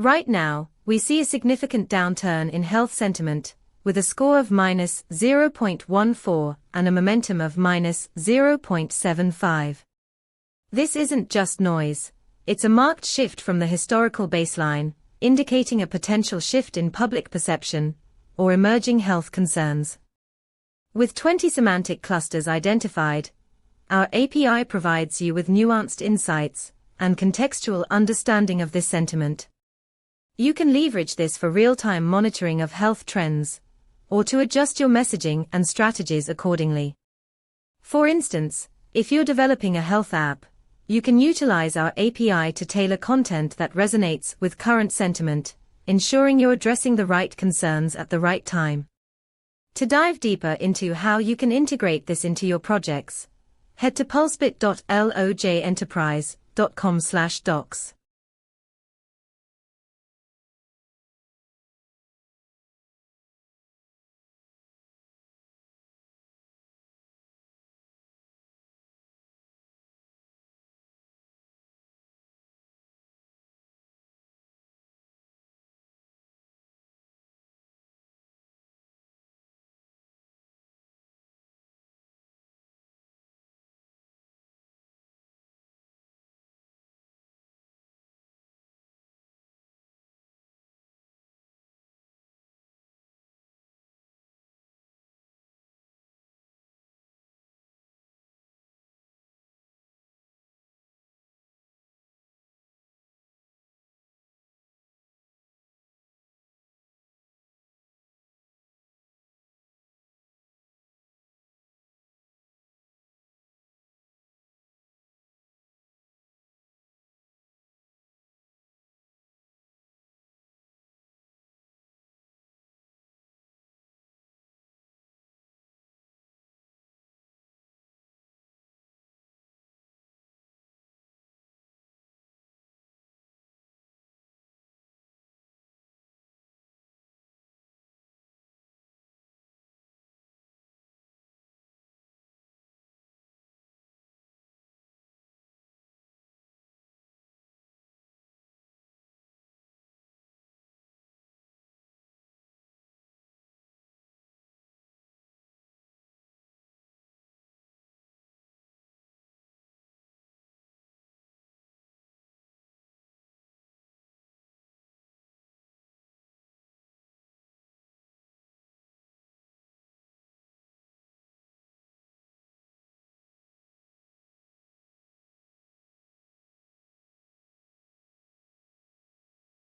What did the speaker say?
Right now, we see a significant downturn in health sentiment, with a score of -0.14 and a momentum of -0.75. This isn't just noise, it's a marked shift from the historical baseline, indicating a potential shift in public perception or emerging health concerns. With 20 semantic clusters identified, our API provides you with nuanced insights and contextual understanding of this sentiment. You can leverage this for real-time monitoring of health trends, or to adjust your messaging and strategies accordingly. For instance, if you're developing a health app, you can utilize our API to tailor content that resonates with current sentiment, ensuring you're addressing the right concerns at the right time. To dive deeper into how you can integrate this into your projects, head to pulsebit.lojenterprise.com/docs.